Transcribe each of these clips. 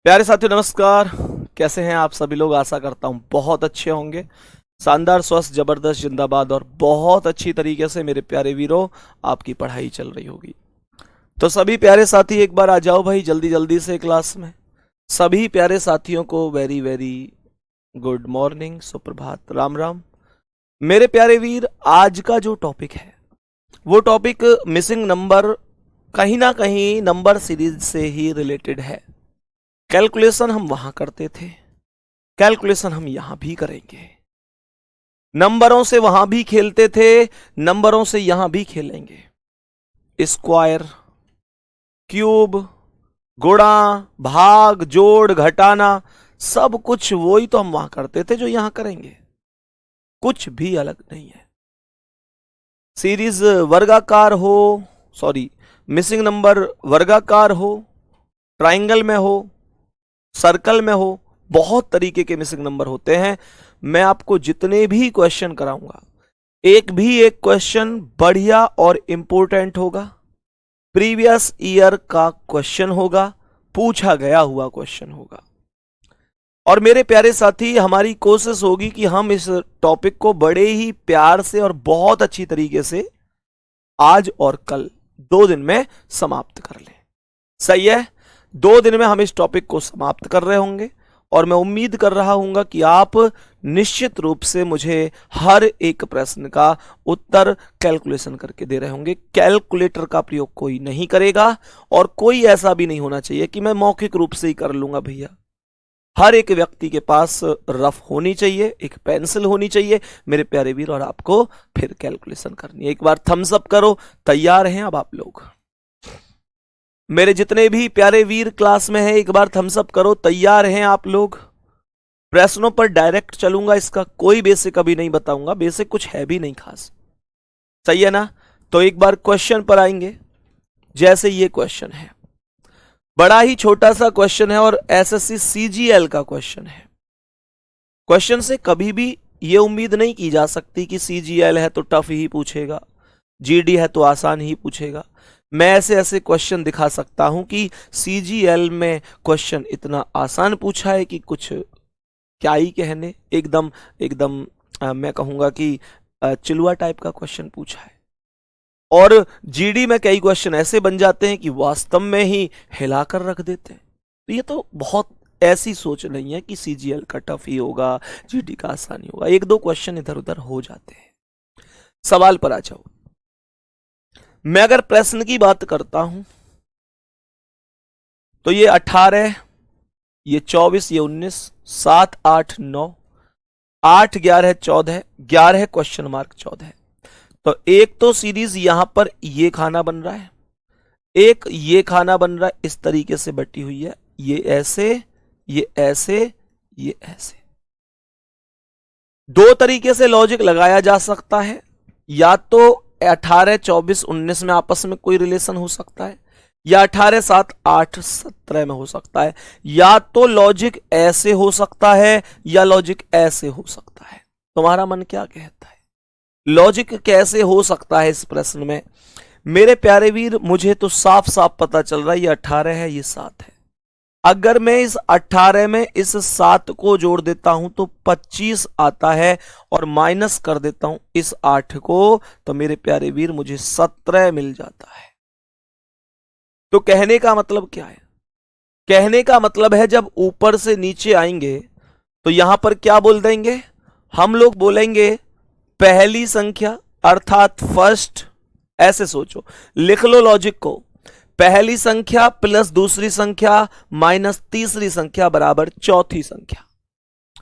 प्यारे साथियों नमस्कार। कैसे हैं आप सभी लोग? आशा करता हूं बहुत अच्छे होंगे। शानदार, स्वस्थ, जबरदस्त, जिंदाबाद और बहुत अच्छी तरीके से मेरे प्यारे वीरों आपकी पढ़ाई चल रही होगी। तो सभी प्यारे साथी एक बार आ जाओ भाई जल्दी जल्दी से क्लास में। सभी प्यारे साथियों को वेरी वेरी गुड मॉर्निंग, सुप्रभात, राम राम। मेरे प्यारे वीर, आज का जो टॉपिक है वो टॉपिक मिसिंग नंबर कहीं ना कहीं नंबर सीरीज से ही रिलेटेड है। कैलकुलेशन हम वहां करते थे, कैलकुलेशन हम यहां भी करेंगे। नंबरों से वहां भी खेलते थे, नंबरों से यहां भी खेलेंगे। स्क्वायर, क्यूब, गुणा, भाग, जोड़, घटाना, सब कुछ वही तो हम वहां करते थे जो यहां करेंगे। कुछ भी अलग नहीं है। सीरीज वर्गाकार हो, सॉरी, मिसिंग नंबर वर्गाकार हो, ट्राइंगल में हो, सर्कल में हो, बहुत तरीके के मिसिंग नंबर होते हैं। मैं आपको जितने भी क्वेश्चन कराऊंगा, एक भी एक क्वेश्चन बढ़िया और इंपॉर्टेंट होगा, प्रीवियस ईयर का क्वेश्चन होगा, पूछा गया हुआ क्वेश्चन होगा। और मेरे प्यारे साथी, हमारी कोशिश होगी कि हम इस टॉपिक को बड़े ही प्यार से और बहुत अच्छी तरीके से आज और कल 2 दिन में समाप्त कर लें। सही है? 2 दिन में हम इस टॉपिक को समाप्त कर रहे होंगे और मैं उम्मीद कर रहा हूंगा कि आप निश्चित रूप से मुझे हर एक प्रश्न का उत्तर कैलकुलेशन करके दे रहे होंगे। कैलकुलेटर का प्रयोग कोई नहीं करेगा और कोई ऐसा भी नहीं होना चाहिए कि मैं मौखिक रूप से ही कर लूंगा। भैया, हर एक व्यक्ति के पास रफ होनी चाहिए, एक पेंसिल होनी चाहिए मेरे प्यारे वीर, और आपको फिर कैलकुलेशन करनी है। एक बार थम्स अप करो। तैयार हैं अब आप लोग? मेरे जितने भी प्यारे वीर क्लास में हैं, एक बार थम्स अप करो। तैयार हैं आप लोग? प्रश्नों पर डायरेक्ट चलूंगा, इसका कोई बेसिक अभी नहीं बताऊंगा, बेसिक कुछ है भी नहीं खास। सही है ना? तो एक बार क्वेश्चन पर आएंगे। जैसे ये क्वेश्चन है, बड़ा ही छोटा सा क्वेश्चन है और एसएससी सीजीएल का क्वेश्चन है। क्वेश्चन से कभी भी ये उम्मीद नहीं की जा सकती कि सीजीएल है तो टफ ही पूछेगा, जीडी है तो आसान ही पूछेगा। मैं ऐसे ऐसे क्वेश्चन दिखा सकता हूं कि सीजीएल में क्वेश्चन इतना आसान पूछा है कि कुछ क्या ही कहने। एकदम एकदम मैं कहूंगा कि चिलुआ टाइप का क्वेश्चन पूछा है। और जीडी में कई क्वेश्चन ऐसे बन जाते हैं कि वास्तव में ही हिलाकर रख देते हैं। तो ये तो बहुत ऐसी सोच नहीं है कि सीजीएल का टफ ही होगा, जीडी का आसानी होगा। एक दो क्वेश्चन इधर उधर हो जाते हैं। सवाल पर आ जाओ। मैं अगर प्रश्न की बात करता हूं तो ये 18, ये 24, ये 19, 7, 8, 9, 8, 11, 14, 11 क्वेश्चन मार्क 14। तो एक तो सीरीज यहां पर ये खाना बन रहा है, एक ये खाना बन रहा है, इस तरीके से बटी हुई है। ये ऐसे, ये ऐसे, ये ऐसे। दो तरीके से लॉजिक लगाया जा सकता है। या तो 18, 24, 19 में आपस में कोई रिलेशन हो सकता है, या 18, 7, 8, 17 में हो सकता है। या तो लॉजिक ऐसे हो सकता है या लॉजिक ऐसे हो सकता है। तुम्हारा मन क्या कहता है? लॉजिक कैसे हो सकता है इस प्रश्न में? मेरे प्यारे वीर, मुझे तो साफ साफ पता चल रहा है ये 18 है, ये 7 है। अगर मैं इस 18 में इस 7 को जोड़ देता हूं तो 25 आता है, और माइनस कर देता हूं इस 8 को, तो मेरे प्यारे वीर मुझे 17 मिल जाता है। तो कहने का मतलब क्या है? कहने का मतलब है जब ऊपर से नीचे आएंगे तो यहां पर क्या बोल देंगे? हम लोग बोलेंगे पहली संख्या अर्थात फर्स्ट। ऐसे सोचो, लिख लो लॉजिक को। पहली संख्या प्लस दूसरी संख्या माइनस तीसरी संख्या बराबर चौथी संख्या।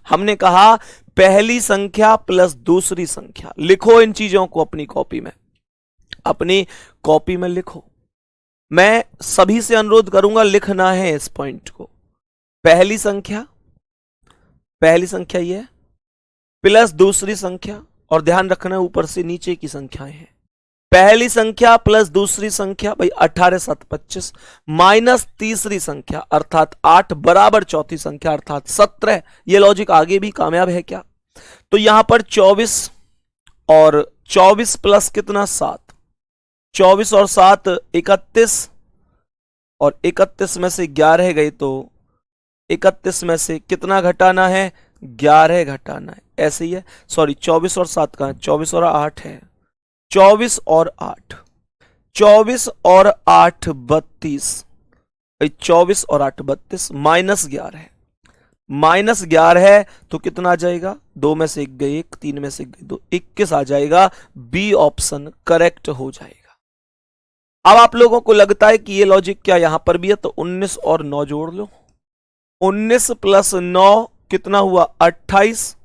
हमने कहा पहली संख्या प्लस दूसरी संख्या। लिखो इन चीजों को अपनी कॉपी में, अपनी कॉपी में लिखो। मैं सभी से अनुरोध करूंगा, लिखना है इस पॉइंट को। पहली संख्या, पहली संख्या ये प्लस दूसरी संख्या, और ध्यान रखना ऊपर से नीचे की संख्याएं हैं। पहली संख्या प्लस दूसरी संख्या भाई 18, 7, 25, माइनस तीसरी संख्या अर्थात 8 बराबर चौथी संख्या अर्थात 17। ये लॉजिक आगे भी कामयाब है क्या? तो यहां पर 24 और 24 प्लस कितना 7, 24 और 7 31, और 31 में से 11 गए तो 31 में से कितना घटाना है? 11 घटाना है। ऐसे ही है, सॉरी 24 और 7 कहाँ है? 24 और 8 है। 24 और 8, 24 और 8 32, 24 और 8 32, -11 है। -11 है तो कितना आ जाएगा? 2 में से 1 गई 1, 3 में से 1 गई 2, 21 आ जाएगा। बी ऑप्शन करेक्ट हो जाएगा। अब आप लोगों को लगता है कि ये लॉजिक क्या यहां पर भी है, तो 19 और 9 जोड़ लो। 19 प्लस 9 कितना हुआ? 28,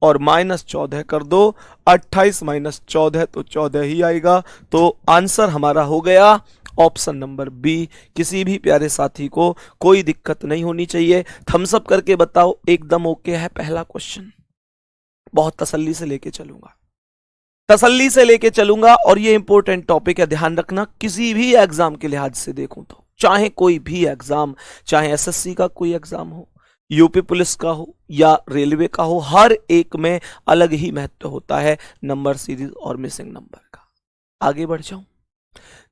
और -14 कर दो। 28 - 14 तो 14 ही आएगा। तो आंसर हमारा हो गया ऑप्शन नंबर बी। किसी भी प्यारे साथी को कोई दिक्कत नहीं होनी चाहिए। थम्स अप करके बताओ एकदम ओके है पहला क्वेश्चन? बहुत तसल्ली से लेके चलूंगा, तसल्ली से लेके चलूंगा। और ये इंपॉर्टेंट टॉपिक है, ध्यान रखना। किसी भी एग्जाम के लिहाज से देखूं तो, चाहे कोई भी एग्जाम, चाहे एसएससी का कोई एग्जाम हो, यूपी पुलिस का हो या रेलवे का हो, हर एक में अलग ही महत्व होता है नंबर सीरीज और मिसिंग नंबर का। आगे बढ़ जाऊं,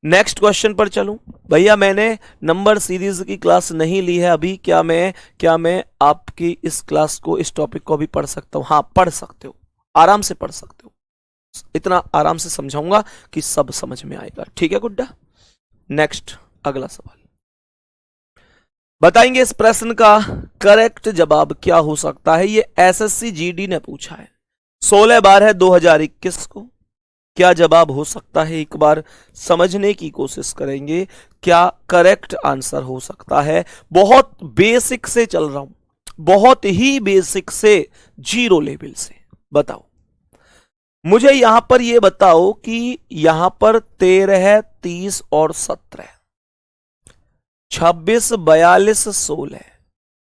नेक्स्ट क्वेश्चन पर चलूं। भैया मैंने नंबर सीरीज की क्लास नहीं ली है अभी, क्या मैं आपकी इस क्लास को, इस टॉपिक को भी पढ़ सकता हूं? हाँ पढ़ सकते हो, आराम से पढ़ सकते हो। इतना आराम से समझाऊंगा कि सब समझ में आएगा। ठीक है गुड्डा? नेक्स्ट अगला सवाल बताएंगे, इस प्रश्न का करेक्ट जवाब क्या हो सकता है? ये एसएससी जीडी ने पूछा है 16/12/2021 को। क्या जवाब हो सकता है? एक बार समझने की कोशिश करेंगे, क्या करेक्ट आंसर हो सकता है। बहुत बेसिक से चल रहा हूं, बहुत ही बेसिक से, जीरो लेवल से। बताओ मुझे यहां पर ये बताओ कि यहां पर 13, 30 और 17, 26, 42, 16,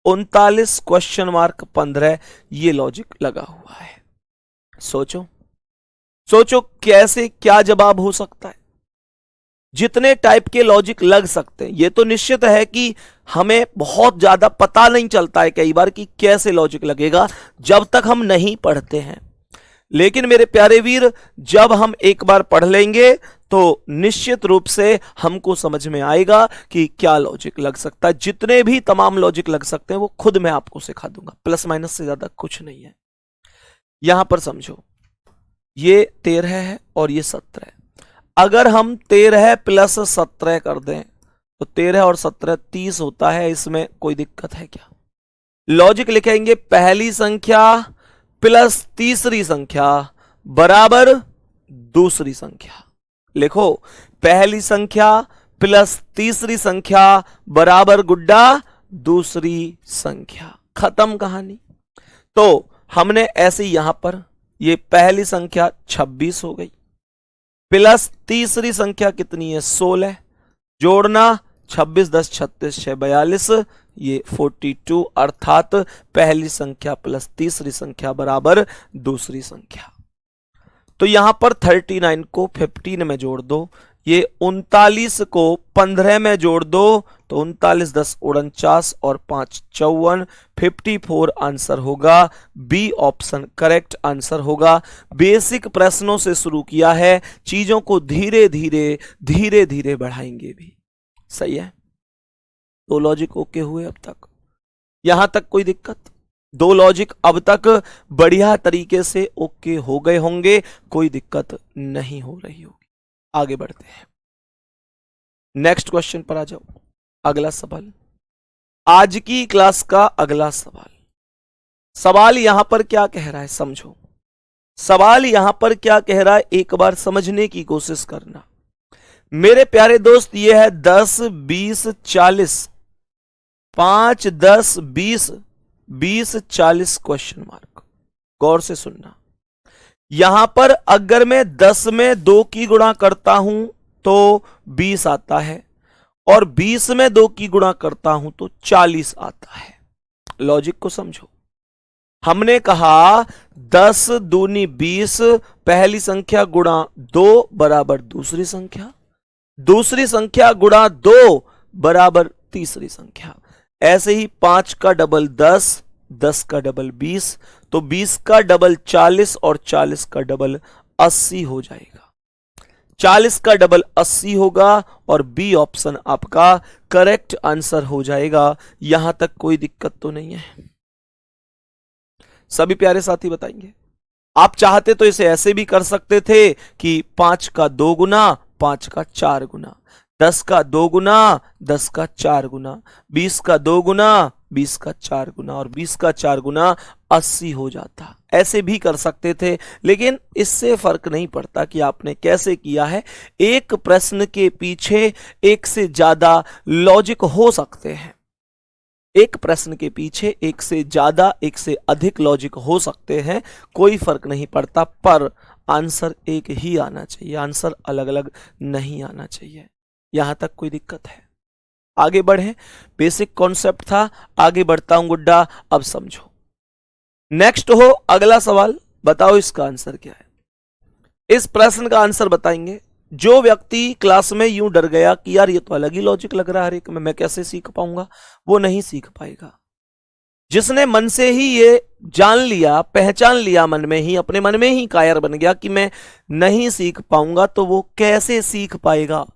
39 क्वेश्चन मार्क 15, ये लॉजिक लगा हुआ है। सोचो सोचो कैसे, क्या जवाब हो सकता है? जितने टाइप के लॉजिक लग सकते हैं, ये तो निश्चित है कि हमें बहुत ज्यादा पता नहीं चलता है कई बार कि कैसे लॉजिक लगेगा जब तक हम नहीं पढ़ते हैं। लेकिन मेरे प्यारे वीर, जब हम एक बार पढ़ लेंगे तो निश्चित रूप से हमको समझ में आएगा कि क्या लॉजिक लग सकता है। जितने भी तमाम लॉजिक लग सकते हैं वो खुद मैं आपको सिखा दूंगा, प्लस माइनस से ज्यादा कुछ नहीं है। यहां पर समझो, ये 13 है और ये 17 है। अगर हम 13 प्लस 17 कर दें तो 13 और 17 30 होता है। इसमें कोई दिक्कत है क्या? लॉजिक लिखेंगे, पहली संख्या प्लस तीसरी संख्या बराबर दूसरी संख्या। लिखो, पहली संख्या प्लस तीसरी संख्या बराबर गुड्डा दूसरी संख्या। खत्म कहानी। तो हमने ऐसे यहां पर ये पहली संख्या 26 हो गई, प्लस तीसरी संख्या कितनी है? 16, जोड़ना 26 10 36 6 42, ये 42, अर्थात पहली संख्या प्लस तीसरी संख्या बराबर दूसरी संख्या। तो यहां पर 39 को 15 में जोड़ दो, ये 39 को 15 में जोड़ दो तो 39 10 49 और 5 54, 54 आंसर होगा। बी ऑप्शन करेक्ट आंसर होगा। बेसिक प्रश्नों से शुरू किया है, चीजों को धीरे धीरे बढ़ाएंगे भी। सही है? दो लॉजिक ओके हुए अब तक, यहां तक कोई दिक्कत? दो लॉजिक अब तक बढ़िया तरीके से ओके हो गए होंगे, कोई दिक्कत नहीं हो रही होगी। आगे बढ़ते हैं, नेक्स्ट क्वेश्चन पर आ जाओ। अगला सवाल, आज की क्लास का अगला सवाल। सवाल यहां पर क्या कह रहा है समझो, सवाल यहां पर क्या कह रहा है एक बार समझने की कोशिश करना मेरे प्यारे दोस्त। यह है 10 20 40, 5 10 20 20 40 क्वेश्चन मार्क। गौर से सुनना, यहां पर अगर मैं 10 में 2 की गुणा करता हूं तो 20 आता है, और 20 में 2 की गुणा करता हूं तो 40 आता है। लॉजिक को समझो, हमने कहा 10 दूनी 20, पहली संख्या गुणा 2 बराबर दूसरी संख्या, दूसरी संख्या गुणा 2 बराबर तीसरी संख्या। ऐसे ही 5 का डबल 10, 10 का डबल 20, तो 20 का डबल 40 और 40 का डबल 80 हो जाएगा। 40 का डबल 80 होगा और बी ऑप्शन आपका करेक्ट आंसर हो जाएगा। यहां तक कोई दिक्कत तो नहीं है? सभी प्यारे साथी बताएंगे। आप चाहते तो इसे ऐसे भी कर सकते थे कि 5 का 2 गुना 5 का 4 गुना, 10 का 2 गुना 10 का 4 गुना, 20 का 2 गुना 20 का 4 गुना और 20 का 4 गुना 80 हो जाता। ऐसे भी कर सकते थे, लेकिन इससे फर्क नहीं पड़ता कि आपने कैसे किया है। एक प्रश्न के पीछे एक से ज्यादा लॉजिक हो सकते हैं, एक प्रश्न के पीछे एक से ज्यादा एक से अधिक लॉजिक हो सकते हैं, कोई फर्क नहीं पड़ता, पर आंसर एक ही आना चाहिए, आंसर अलग अलग नहीं आना चाहिए। यहां तक कोई दिक्कत है? आगे बढ़े, बेसिक कॉन्सेप्ट था, आगे बढ़ता हूं गुड्डा, अब समझो। नेक्स्ट हो अगला सवाल, बताओ इसका आंसर क्या है। इस प्रश्न का आंसर बताएंगे। जो व्यक्ति क्लास में यूं डर गया कि यार ये तो अलग ही लॉजिक लग रहा है हर एक में, मैं कैसे सीख पाऊंगा, वो नहीं सीख पाएगा। जिसने मन से ही ये जान लिया, पहचान लिया, मन में ही, अपने मन में ही कायर बन गया कि मैं नहीं सीख पाऊंगा, तो वो कैसे सीख पाएगा?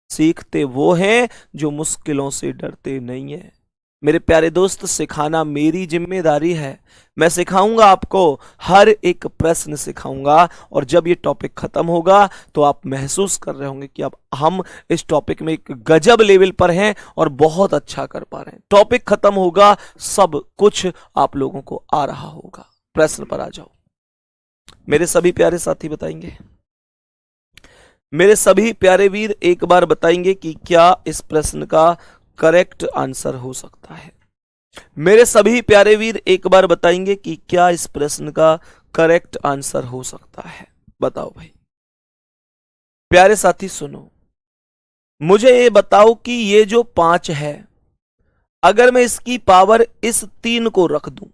सीखते वो हैं जो मुश्किलों से डरते नहीं है। मेरे प्यारे दोस्त, सिखाना मेरी जिम्मेदारी है। मैं सिखाऊंगा आपको, हर एक प्रश्न सिखाऊंगा, और जब ये टॉपिक खत्म होगा तो आप महसूस कर रहे होंगे कि अब हम इस टॉपिक में एक गजब लेवल पर हैं और बहुत अच्छा कर पा रहे हैं। टॉपिक खत्म होगा, सब कुछ आप लोगों को आ रहा होगा। प्रश्न पर आ जाओ। मेरे सभी प्यारे साथी बताएंगे, मेरे सभी प्यारे वीर एक बार बताएंगे कि क्या इस प्रश्न का करेक्ट आंसर हो सकता है। मेरे सभी प्यारे वीर एक बार बताएंगे कि क्या इस प्रश्न का करेक्ट आंसर हो सकता है। बताओ भाई प्यारे साथी, सुनो, मुझे ये बताओ कि ये जो 5 है, अगर मैं इसकी पावर इस 3 को रख दूं,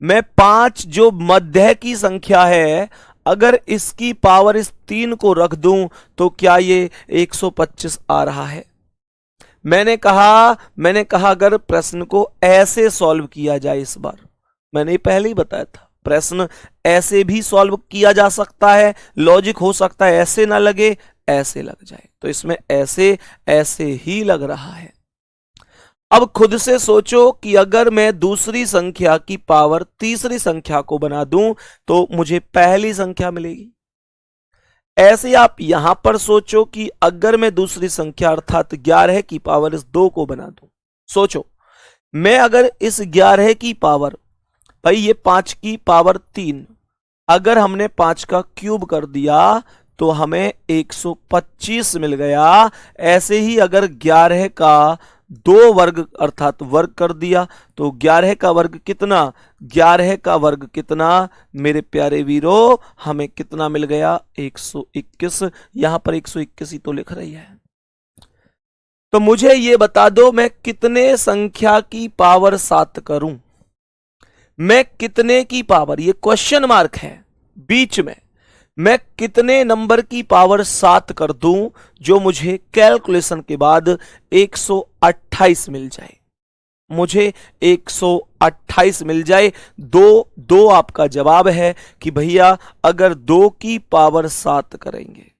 मैं 5 जो मध्य की संख्या है, अगर इसकी पावर इस 3 को रख दूं तो क्या ये 125 आ रहा है? मैंने कहा अगर प्रश्न को ऐसे सॉल्व किया जाए, इस बार मैंने पहले ही बताया था, प्रश्न ऐसे भी सॉल्व किया जा सकता है, लॉजिक हो सकता है ऐसे ना लगे, ऐसे लग जाए, तो इसमें ऐसे ऐसे ही लग रहा है। अब खुद से सोचो कि अगर मैं दूसरी संख्या की पावर तीसरी संख्या को बना दूं तो मुझे पहली संख्या मिलेगी। ऐसे आप यहां पर सोचो कि अगर मैं दूसरी संख्या अर्थात 11 की पावर इस 2 को बना दूं, सोचो मैं अगर इस 11 की पावर, भाई ये 5 की पावर 3, अगर हमने 5 का क्यूब कर दिया तो हमें 125 मिल गया। ऐसे ही अगर 11 का 2 वर्ग अर्थात वर्ग कर दिया तो 11 का वर्ग कितना, 11 का वर्ग कितना मेरे प्यारे वीरों, हमें कितना मिल गया, 121। यहां पर 121 ही तो लिख रही है। तो मुझे ये बता दो मैं कितने संख्या की पावर 7 करूं, मैं कितने की पावर, ये क्वेश्चन मार्क है बीच में, मैं कितने नंबर की पावर 7 कर दूं जो मुझे कैलकुलेशन के बाद 128 मिल जाए, मुझे 128 मिल जाए। दो आपका जवाब है कि भैया अगर 2 की पावर 7 करेंगे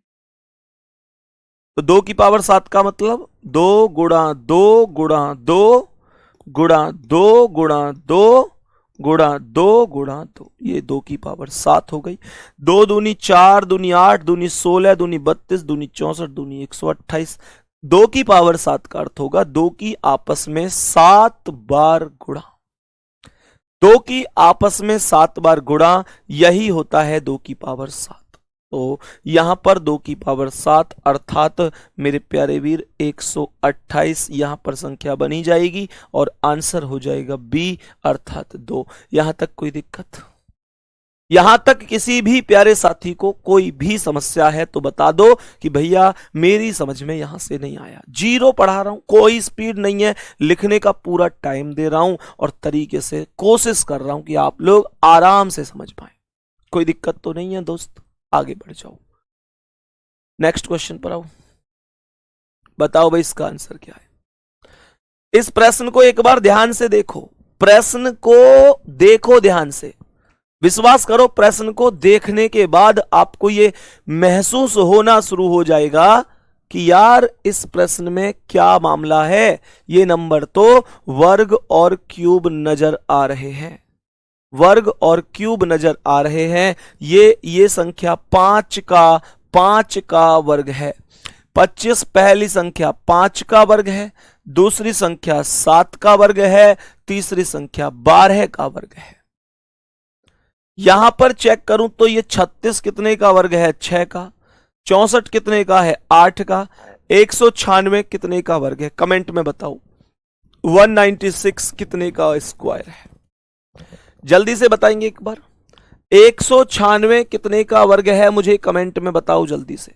तो 2 की पावर 7 का मतलब 2 गुणा 2 गुणा 2 गुणा 2 गुणा 2 गुणा 2 गुणा 2, ये 2 की पावर 7 हो गई। 2 दूनी 4, दूनी 8, दूनी 16, दूनी 32, दूनी 64, दूनी 128। 2 की पावर 7 का अर्थ होगा 2 की आपस में 7 बार गुणा, 2 की आपस में 7 बार गुणा, यही होता है 2 की पावर 7। तो यहां पर 2 की पावर 7 अर्थात मेरे प्यारे वीर 128 यहां पर संख्या बनी जाएगी और आंसर हो जाएगा बी अर्थात 2। यहां तक कोई दिक्कत, यहां तक किसी भी प्यारे साथी को कोई भी समस्या है तो बता दो कि भैया मेरी समझ में यहां से नहीं आया, जीरो पढ़ा रहा हूं, कोई स्पीड नहीं है, लिखने का पूरा टाइम दे रहा हूं और तरीके से कोशिश कर रहा हूं कि आप लोग आराम से समझ पाए। कोई दिक्कत तो नहीं है दोस्त, आगे बढ़ जाओ, नेक्स्ट क्वेश्चन पर आओ। बताओ भाई इसका आंसर क्या है। इस प्रश्न को एक बार ध्यान से देखो, प्रश्न को देखो ध्यान से, विश्वास करो, प्रश्न को देखने के बाद आपको ये महसूस होना शुरू हो जाएगा कि यार इस प्रश्न में क्या मामला है। ये नंबर तो वर्ग और क्यूब नजर आ रहे हैं, वर्ग और क्यूब नजर आ रहे हैं। ये संख्या 5 का वर्ग है। 25 पहली संख्या 5 का वर्ग है, दूसरी संख्या 7 का वर्ग है, तीसरी संख्या 12 का वर्ग है। यहां पर चेक करूं तो ये 36 कितने का वर्ग है? 6 का। 64 कितने का है? 8 का। 196 कितने का वर्ग है? कमेंट में बताओ। 196 कितने का स्क्वायर है? जल्दी से बताएंगे एक बार। 196 कितने का वर्ग है? मुझे कमेंट में बताओ जल्दी से।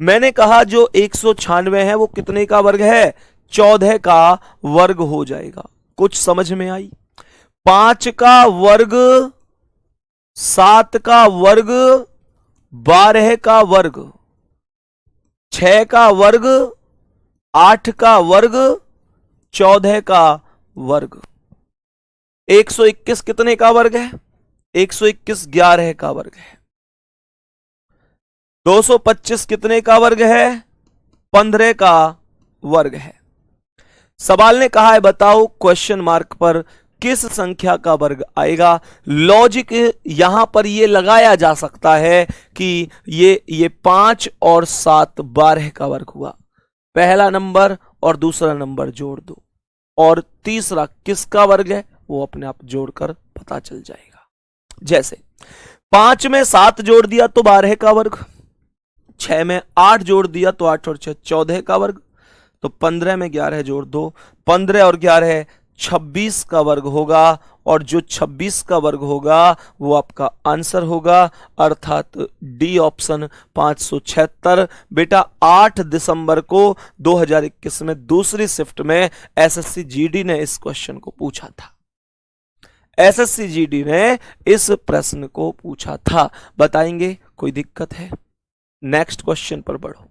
मैंने कहा जो 196 है वो कितने का वर्ग है? 14 का वर्ग हो जाएगा। कुछ समझ में आई? 5 का वर्ग, 7 का वर्ग, 12 का वर्ग, 6 का वर्ग, 8 का वर्ग, 14 का वर्ग। 121 कितने का वर्ग है? 121 11 का वर्ग है। 225 कितने का वर्ग है? 15 का वर्ग है। सवाल ने कहा है बताओ क्वेश्चन मार्क पर किस संख्या का वर्ग आएगा। लॉजिक यहां पर ये लगाया जा सकता है कि ये 5 और 7 12 का वर्ग हुआ। पहला नंबर और दूसरा नंबर जोड़ दो, और तीसरा किसका वर्ग है वो अपने आप जोड़कर पता चल जाएगा। जैसे 5 में 7 जोड़ दिया तो 12 का वर्ग, 6 में 8 जोड़ दिया तो 8 और 6 14 का वर्ग, तो 15 में 11 जोड़ दो, 15 और 11 26 का वर्ग होगा, और जो 26 का वर्ग होगा वो आपका आंसर होगा, अर्थात डी ऑप्शन 576। बेटा 8 दिसंबर को 2021 में दूसरी शिफ्ट में एसएससी जीडी ने इस क्वेश्चन को पूछा था। एसएससी जीडी ने इस प्रश्न को पूछा था। बताएंगे कोई दिक्कत है? नेक्स्ट क्वेश्चन पर बढ़ो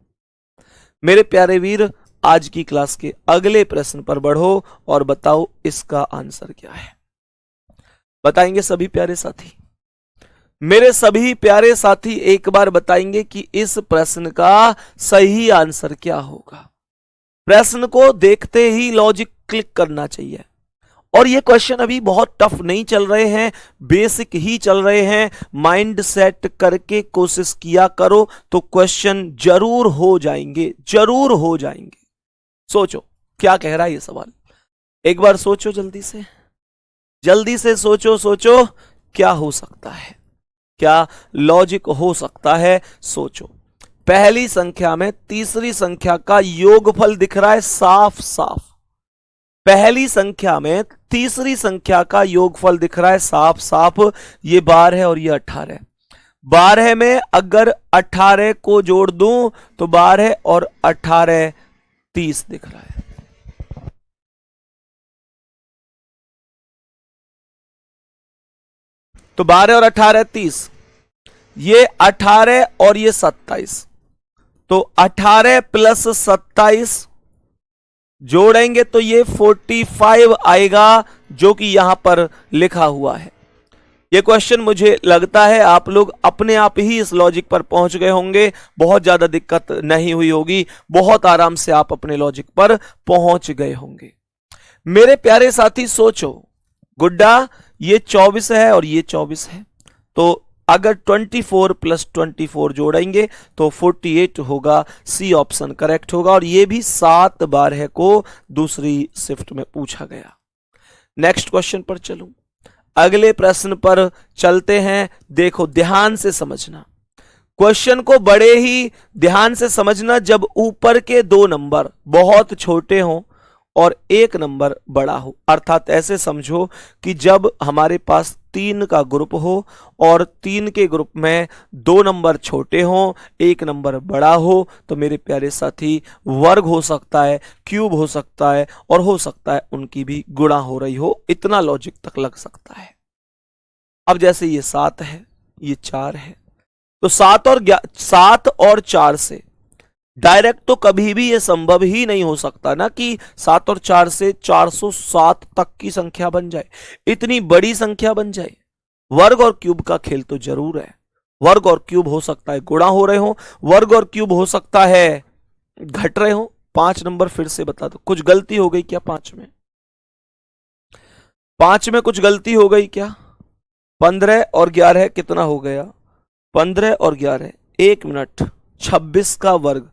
मेरे प्यारे वीर। आज की क्लास के अगले प्रश्न पर बढ़ो और बताओ इसका आंसर क्या है। बताएंगे सभी प्यारे साथी? मेरे सभी प्यारे साथी एक बार बताएंगे कि इस प्रश्न का सही आंसर क्या होगा। प्रश्न को देखते ही लॉजिक क्लिक करना चाहिए। और ये क्वेश्चन अभी बहुत टफ नहीं चल रहे हैं, बेसिक ही चल रहे हैं। माइंड सेट करके कोशिश किया करो तो क्वेश्चन जरूर हो जाएंगे, जरूर हो जाएंगे। सोचो क्या कह रहा है ये सवाल, एक बार सोचो जल्दी से, जल्दी से सोचो, सोचो क्या हो सकता है, क्या लॉजिक हो सकता है। सोचो पहली संख्या में तीसरी संख्या का योगफल दिख रहा है साफ साफ। पहली संख्या में तीसरी संख्या का योगफल दिख रहा है साफ साफ। ये 12 है और ये 18 है। 12 में अगर 18 को जोड़ दूं तो 12 और 18 30 दिख रहा है। तो 12 और 18 30, ये 18 और ये 27, तो 18 प्लस 27 जोड़ेंगे तो ये 45 आएगा, जो कि यहां पर लिखा हुआ है। ये क्वेश्चन मुझे लगता है आप लोग अपने आप ही इस लॉजिक पर पहुंच गए होंगे, बहुत ज्यादा दिक्कत नहीं हुई होगी, बहुत आराम से आप अपने लॉजिक पर पहुंच गए होंगे। मेरे प्यारे साथी सोचो, गुड्डा ये 24 है और ये 24 है, तो अगर 24 प्लस 24 जोड़ेंगे तो 48 होगा। सी ऑप्शन करेक्ट होगा, और ये भी 7 12 को दूसरी शिफ्ट में पूछा गया। नेक्स्ट क्वेश्चन पर चलूं, अगले प्रश्न पर चलते हैं। देखो ध्यान से समझना, क्वेश्चन को बड़े ही ध्यान से समझना। जब ऊपर के 2 नंबर बहुत छोटे हों और 1 नंबर बड़ा हो, अर्थात ऐसे समझो कि जब हमारे पास 3 का ग्रुप हो और 3 के ग्रुप में 2 नंबर छोटे हों, 1 नंबर बड़ा हो, तो मेरे प्यारे साथी वर्ग हो सकता है, क्यूब हो सकता है, और हो सकता है उनकी भी गुणा हो रही हो। इतना लॉजिक तक लग सकता है। अब जैसे ये 7 है, ये 4 है, तो 7 और 4 से डायरेक्ट तो कभी भी ये संभव ही नहीं हो सकता ना कि 7 और 4 से 407 तक की संख्या बन जाए, इतनी बड़ी संख्या बन जाए। वर्ग और क्यूब का खेल तो जरूर है। वर्ग और क्यूब हो सकता है गुणा हो रहे हो, वर्ग और क्यूब हो सकता है घट रहे हो। 5 नंबर फिर से बता दो, कुछ गलती हो गई क्या 5 में? 5 में कुछ गलती हो गई क्या? 15 और 11 कितना हो गया? 15 और 11, 1 मिनट, 26 का वर्ग।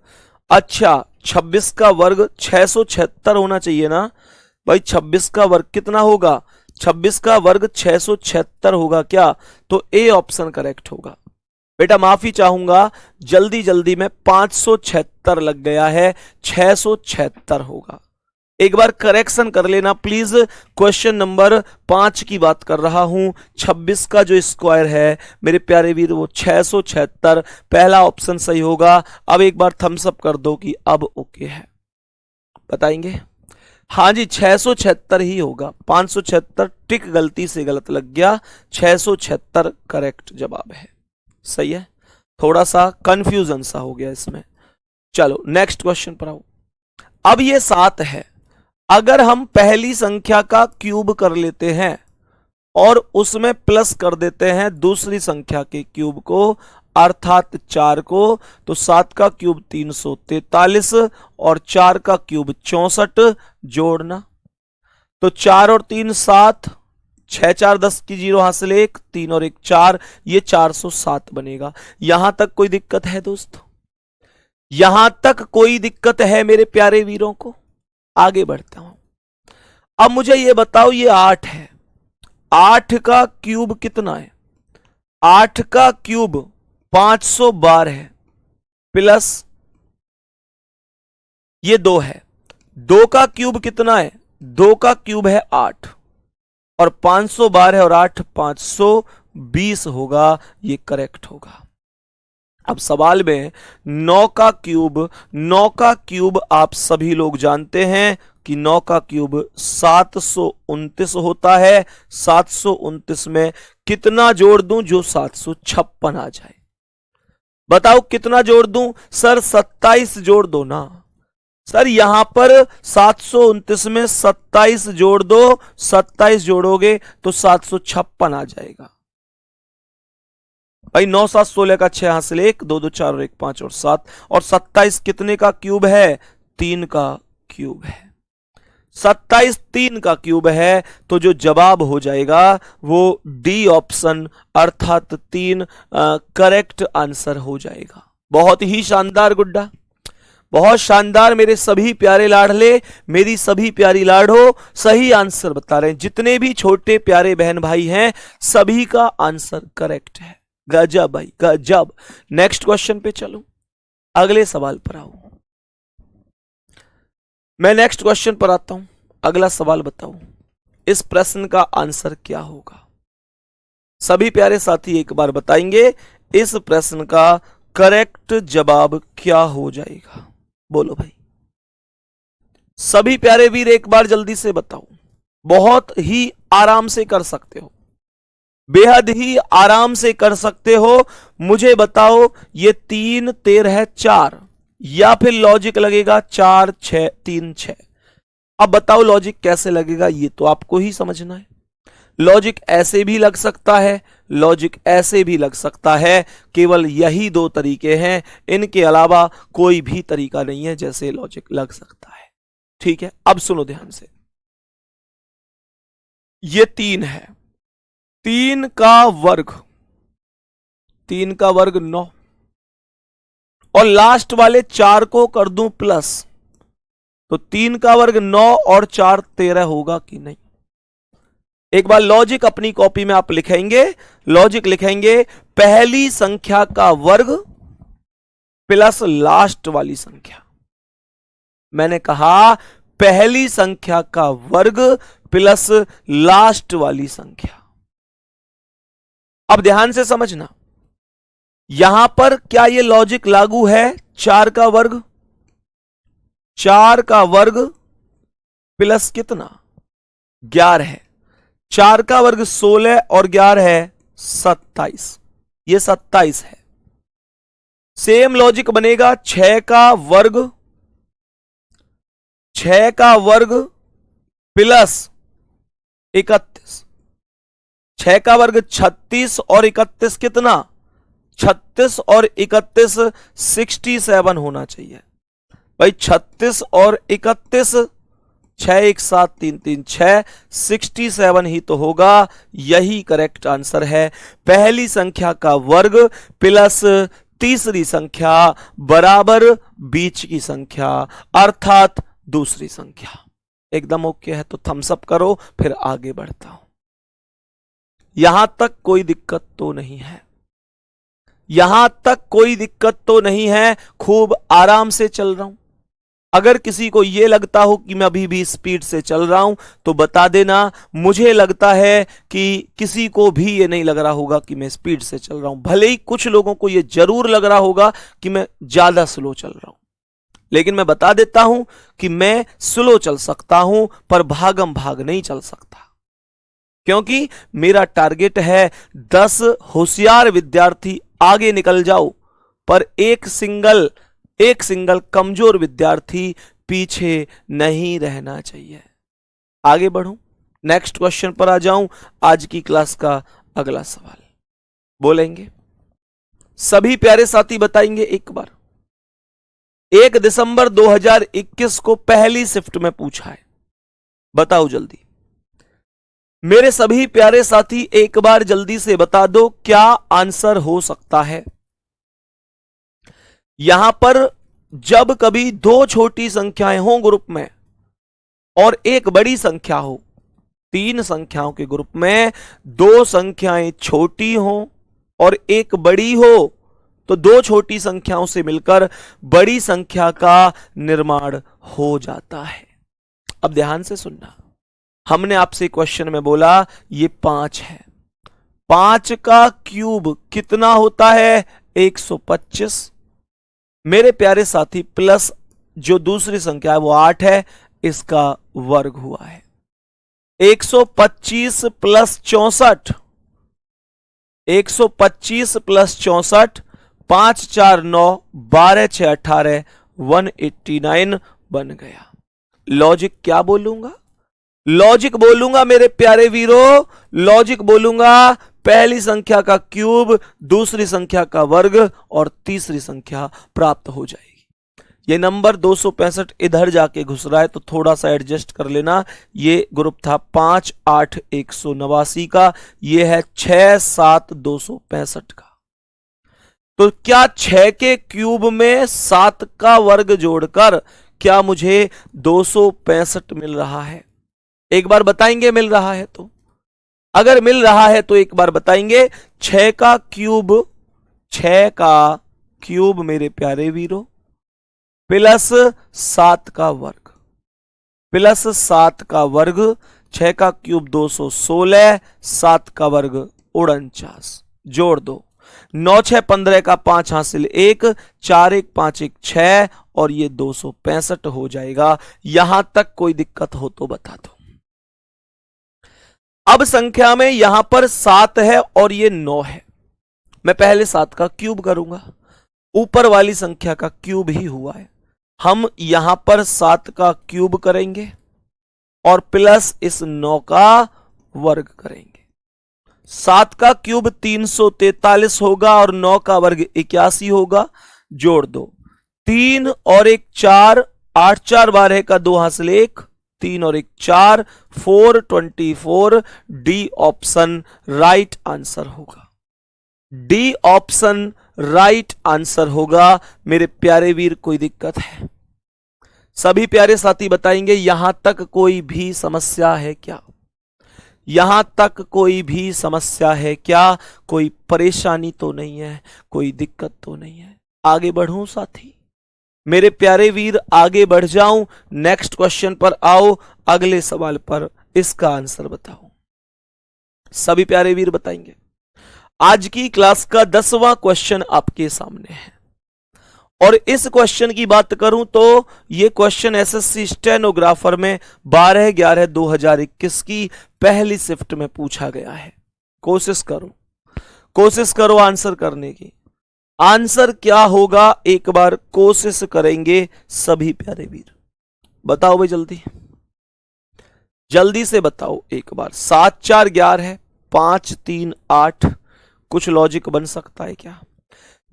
अच्छा 26 का वर्ग 676 होना चाहिए ना भाई। 26 का वर्ग कितना होगा? 26 का वर्ग 676 होगा क्या? तो ए ऑप्शन करेक्ट होगा। बेटा माफी चाहूंगा, जल्दी जल्दी में 576 लग गया है, 676 होगा। एक बार करेक्शन कर लेना प्लीज। क्वेश्चन नंबर 5 की बात कर रहा हूं। 26 का जो स्क्वायर है मेरे प्यारे वीर वो 676, पहला ऑप्शन सही होगा। अब एक बार थम्स अप कर दो कि अब ओके है, बताएंगे? हाँ जी 676 ही होगा। 576 टिक गलती से गलत लग गया, 676 करेक्ट जवाब है। सही है, थोड़ा सा कंफ्यूजन सा हो गया इसमें। चलो नेक्स्ट क्वेश्चन पर आओ। अब ये 7 है, अगर हम पहली संख्या का क्यूब कर लेते हैं और उसमें प्लस कर देते हैं दूसरी संख्या के क्यूब को अर्थात 4 को, तो 7 का क्यूब 343 और 4 का क्यूब 64, जोड़ना। तो 4 और 3 7, 6 4 10 की 0 हासिल 1, 3 और 1 4, ये 407 बनेगा। यहां तक कोई दिक्कत है दोस्तों? यहां तक कोई दिक्कत है मेरे प्यारे वीरों को? आगे बढ़ता हूं। अब मुझे ये बताओ, ये 8 है, 8 का क्यूब कितना है? 8 का क्यूब 512 है, प्लस ये 2 है। 2 का क्यूब कितना है? 2 का क्यूब है 8 और 512 है और 8 520 होगा, ये करेक्ट होगा। अब सवाल में 9 का क्यूब, 9 का क्यूब आप सभी लोग जानते हैं कि 9 का क्यूब 729 होता है। 729 में कितना जोड़ दूं जो 756 आ जाए? बताओ कितना जोड़ दूं? सर 27 जोड़ दो ना। सर यहां पर 729 में 27 जोड़ दो, 27 जोड़ोगे तो 756 आ जाएगा। भाई 9 7 16 का 6 हासिल 1, 2 2 4 और 1 5 और 7, और 27 कितने का क्यूब है? 3 का क्यूब है। 27 3 का क्यूब है, तो जो जवाब हो जाएगा वो डी ऑप्शन अर्थात 3 करेक्ट आंसर हो जाएगा। बहुत ही शानदार गुड्डा, बहुत शानदार मेरे सभी प्यारे लाडले, मेरी सभी प्यारी लाडो, सही आंसर बता रहे हैं। जितने भी छोटे प्यारे बहन भाई हैं सभी का आंसर करेक्ट है। गजब भाई गजब। नेक्स्ट क्वेश्चन पे चलो, अगले सवाल पर आओ। मैं नेक्स्ट क्वेश्चन पर आता हूं। अगला सवाल बताओ, इस प्रश्न का आंसर क्या होगा? सभी प्यारे साथी एक बार बताएंगे इस प्रश्न का करेक्ट जवाब क्या हो जाएगा? बोलो भाई, सभी प्यारे वीर एक बार जल्दी से बताओ। बहुत ही आराम से कर सकते हो, बेहद ही आराम से कर सकते हो। मुझे बताओ, ये 3 13 4 या फिर लॉजिक लगेगा 4 6 3 6? अब बताओ लॉजिक कैसे लगेगा, ये तो आपको ही समझना है। लॉजिक ऐसे भी लग सकता है, लॉजिक ऐसे भी लग सकता है, केवल यही 2 तरीके हैं, इनके अलावा कोई भी तरीका नहीं है जैसे लॉजिक लग सकता है। ठीक है, अब सुनो ध्यान से। ये 3 है, 3 का वर्ग, 3 का वर्ग 9, और लास्ट वाले 4 को कर दूं प्लस, तो 3 का वर्ग 9 और 4 13 होगा कि नहीं? एक बार लॉजिक अपनी कॉपी में आप लिखेंगे, लॉजिक लिखेंगे, पहली संख्या का वर्ग प्लस लास्ट वाली संख्या। मैंने कहा पहली संख्या का वर्ग प्लस लास्ट वाली संख्या। अब ध्यान से समझना, यहां पर क्या यह लॉजिक लागू है? 4 का वर्ग, 4 का वर्ग प्लस कितना? 11 है। 4 का वर्ग 16 और 11 है 27, ये 27 है। सेम लॉजिक बनेगा 6 का वर्ग, 6 का वर्ग प्लस 31, 6 का वर्ग 36 और 31 कितना? 36 और 31 67 होना चाहिए भाई। 36 और 31, 6 1 7 3 3 6, 67 ही तो होगा। यही करेक्ट आंसर है। पहली संख्या का वर्ग प्लस तीसरी संख्या बराबर बीच की संख्या अर्थात दूसरी संख्या। एकदम ओके है तो थम्स अप करो, फिर आगे बढ़ता हूं। यहां तक कोई दिक्कत तो नहीं है? यहां तक कोई दिक्कत तो नहीं है? खूब आराम से चल रहा हूं। अगर किसी को यह लगता हो कि मैं अभी भी स्पीड से चल रहा हूं तो बता देना। मुझे लगता है कि किसी को भी यह नहीं लग रहा होगा कि मैं स्पीड से चल रहा हूं। भले ही कुछ लोगों को यह जरूर लग रहा होगा कि मैं ज्यादा स्लो चल रहा हूं, लेकिन मैं बता देता हूं कि मैं स्लो चल सकता हूं पर भागम भाग नहीं चल सकता, क्योंकि मेरा टारगेट है 10 होशियार विद्यार्थी आगे निकल जाओ, पर एक सिंगल कमजोर विद्यार्थी पीछे नहीं रहना चाहिए। आगे बढ़ूं, नेक्स्ट क्वेश्चन पर आ जाऊं। आज की क्लास का अगला सवाल बोलेंगे, सभी प्यारे साथी बताएंगे एक बार। 1 दिसंबर 2021 को पहली शिफ्ट में पूछा है, बताओ जल्दी। मेरे सभी प्यारे साथी एक बार जल्दी से बता दो क्या आंसर हो सकता है। यहां पर जब कभी 2 छोटी संख्याएं हों ग्रुप में और एक बड़ी संख्या हो, 3 संख्याओं के ग्रुप में 2 संख्याएं छोटी हों और एक बड़ी हो, तो 2 छोटी संख्याओं से मिलकर बड़ी संख्या का निर्माण हो जाता है। अब ध्यान से सुनना, हमने आपसे क्वेश्चन में बोला ये 5 है, 5 का क्यूब कितना होता है? 125। मेरे प्यारे साथी प्लस जो दूसरी संख्या है वो 8 है, इसका वर्ग हुआ है 125 प्लस 64, 125 प्लस 64, 5 4 9, 12 6 18, 189 बन गया। लॉजिक क्या बोलूंगा? लॉजिक बोलूंगा मेरे प्यारे वीरों, लॉजिक बोलूंगा पहली संख्या का क्यूब, दूसरी संख्या का वर्ग और तीसरी संख्या प्राप्त हो जाएगी। ये नंबर 265 इधर जाके घुस रहा है तो थोड़ा सा एडजस्ट कर लेना। ये ग्रुप था 5 8 189 का, ये है 6 7 265 का। तो क्या 6 के क्यूब में 7 का वर्ग जोड़कर क्या मुझे 265 मिल रहा है? एक बार बताएंगे मिल रहा है तो? अगर मिल रहा है तो एक बार बताएंगे। 6 का क्यूब मेरे प्यारे वीरों प्लस 7 का वर्ग, प्लस 7 का वर्ग, 6 का क्यूब 216, 7 का वर्ग 49, जोड़ दो 9 6 15 का 5 हासिल 1, 4 1 5 1 6 और ये 265 हो जाएगा। यहां तक कोई दिक्कत हो तो बता दो। अब संख्या में यहां पर 7 है और ये 9 है, मैं पहले 7 का क्यूब करूंगा, ऊपर वाली संख्या का क्यूब ही हुआ है, हम यहां पर 7 का क्यूब करेंगे और प्लस इस 9 का वर्ग करेंगे। 7 का क्यूब 343 होगा और 9 का वर्ग 81 होगा, जोड़ दो 3 और 1 4, 8 4 12 का 2 हासिल 1, 3 और 1 4, 424। डी ऑप्शन राइट आंसर होगा, डी ऑप्शन राइट आंसर होगा। मेरे प्यारे वीर कोई दिक्कत है? सभी प्यारे साथी बताएंगे यहां तक कोई भी समस्या है क्या? यहां तक कोई भी समस्या है क्या? कोई परेशानी तो नहीं है, कोई दिक्कत तो नहीं है? आगे बढ़ूं साथी, मेरे प्यारे वीर आगे बढ़ जाऊं, नेक्स्ट क्वेश्चन पर आओ, अगले सवाल पर इसका आंसर बताओ। सभी प्यारे वीर बताएंगे। आज की क्लास का 10वां क्वेश्चन आपके सामने है और इस क्वेश्चन की बात करूं तो यह क्वेश्चन एसएससी स्टेनोग्राफर में 12/11/2021 की पहली शिफ्ट में पूछा गया है। कोशिश करो आंसर करने की। आंसर क्या होगा एक बार कोशिश करेंगे सभी प्यारे वीर। बताओ भाई जल्दी से बताओ एक बार। 7 4 11 है, 5 3 8। कुछ लॉजिक बन सकता है क्या?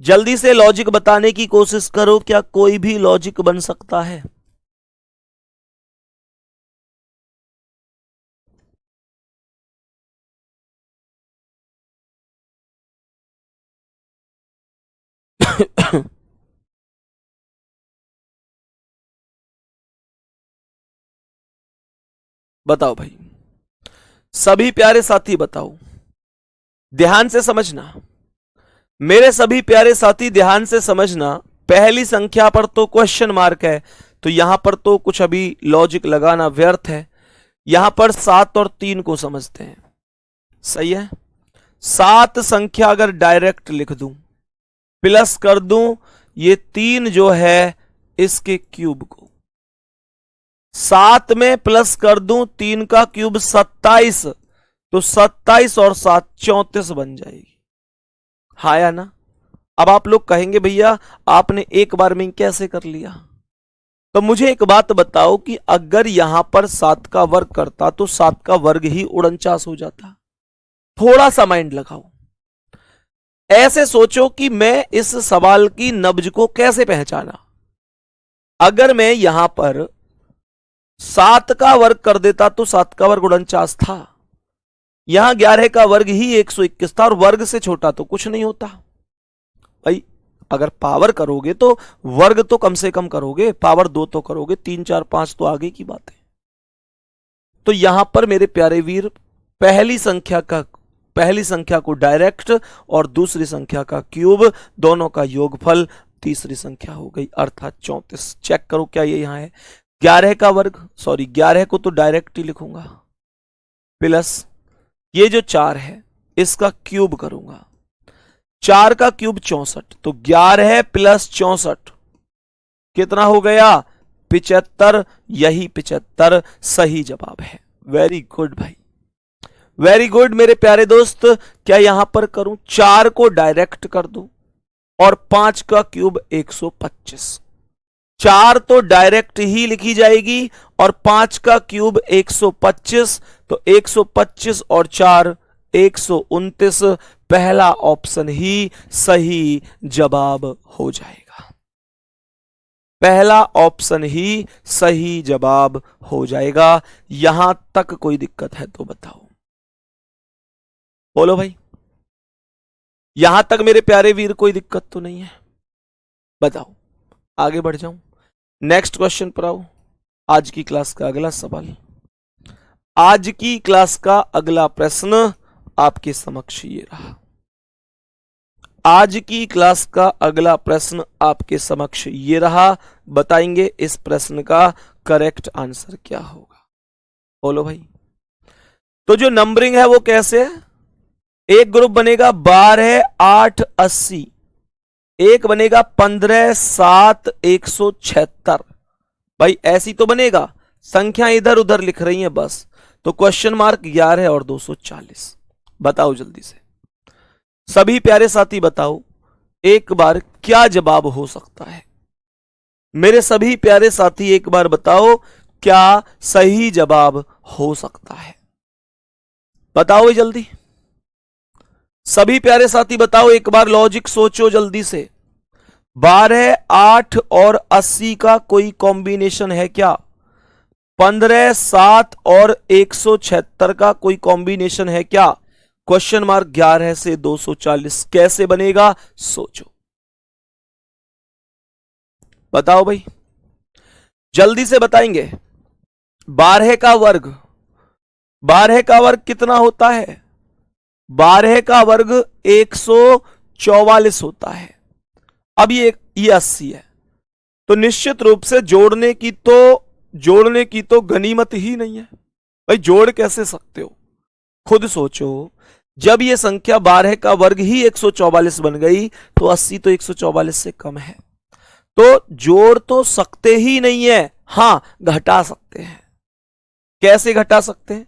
जल्दी से लॉजिक बताने की कोशिश करो, क्या कोई भी लॉजिक बन सकता है? बताओ भाई, सभी प्यारे साथी बताओ, ध्यान से समझना मेरे सभी प्यारे साथी, ध्यान से समझना। पहली संख्या पर तो क्वेश्चन मार्क है, तो यहां पर तो कुछ अभी लॉजिक लगाना व्यर्थ है। यहां पर 7 और 3 को समझते हैं। सही है। 7 संख्या अगर डायरेक्ट लिख दूं, प्लस कर दूं ये 3 जो है इसके क्यूब को, 7 में प्लस कर दूं 3 का क्यूब 27, तो 27 और 7 34 बन जाएगी। हाँ या ना? अब आप लोग कहेंगे भैया आपने एक बार में कैसे कर लिया? तो मुझे एक बात बताओ कि अगर यहां पर 7 का वर्ग करता तो 7 का वर्ग ही 49 हो जाता। थोड़ा सा माइंड लगाओ, ऐसे सोचो कि मैं इस सवाल की नब्ज को कैसे पहचाना। अगर मैं यहां पर 7 का वर्ग कर देता तो 7 का वर्ग 49 था, यहां 11 का वर्ग ही 121 था, और वर्ग से छोटा तो कुछ नहीं होता भाई। अगर पावर करोगे तो वर्ग तो कम से कम करोगे, पावर 2 तो करोगे, 3 4 5 तो आगे की बात है। तो यहां पर मेरे प्यारे वीर पहली संख्या को डायरेक्ट और दूसरी संख्या का क्यूब, दोनों का योगफल तीसरी संख्या हो गई, अर्थात 34। चेक करो क्या ये यहां है। 11 का वर्ग, सॉरी 11 को तो डायरेक्ट ही लिखूंगा, प्लस ये जो 4 है इसका क्यूब करूंगा, 4 का क्यूब 64, तो 11 प्लस 64 कितना हो गया? 75। यही 75 सही जवाब है। वेरी गुड भाई, वेरी गुड मेरे प्यारे दोस्त। क्या यहां पर करूं, 4 को डायरेक्ट कर दूं और 5 का क्यूब 125। 4 तो डायरेक्ट ही लिखी जाएगी और 5 का क्यूब 125, तो 125 और 4 129। पहला ऑप्शन ही सही जवाब हो जाएगा। पहला ऑप्शन ही सही जवाब हो जाएगा। यहां तक कोई दिक्कत है तो बताओ, बोलो भाई। यहां तक मेरे प्यारे वीर कोई दिक्कत तो नहीं है? बताओ, आगे बढ़ जाऊं, नेक्स्ट क्वेश्चन पर आओ। आज की क्लास का अगला सवाल, आज की क्लास का अगला प्रश्न आपके समक्ष ये रहा। आज की क्लास का अगला प्रश्न आपके समक्ष ये रहा। बताएंगे इस प्रश्न का करेक्ट आंसर क्या होगा? बोलो भाई। तो जो नंबरिंग है वो कैसे है? एक ग्रुप बनेगा 12 8 80, एक बनेगा 15 7 176। भाई ऐसी तो बनेगा, संख्या इधर उधर लिख रही हैं बस। तो क्वेश्चन मार्क 11 और 240। बताओ जल्दी से, सभी प्यारे साथी बताओ एक बार क्या जवाब हो सकता है? मेरे सभी प्यारे साथी एक बार बताओ क्या सही जवाब हो सकता है? बताओ जल्दी, सभी प्यारे साथी बताओ एक बार, लॉजिक सोचो जल्दी से। 12 8 और 80 का कोई कॉम्बिनेशन है क्या? 15 7 और 176 का कोई कॉम्बिनेशन है क्या? क्वेश्चन मार्क 11 से 240 कैसे बनेगा? सोचो, बताओ भाई, जल्दी से बताएंगे। 12 का वर्ग, 12 का वर्ग कितना होता है? 12 का वर्ग 144 होता है। अब ये 80 है, तो निश्चित रूप से जोड़ने की तो गनीमत ही नहीं है भाई। जोड़ कैसे सकते हो? खुद सोचो, जब ये संख्या 12 का वर्ग ही 144 बन गई तो 80 तो 144 से कम है, तो जोड़ तो सकते ही नहीं है। हां, घटा सकते हैं। कैसे घटा सकते हैं?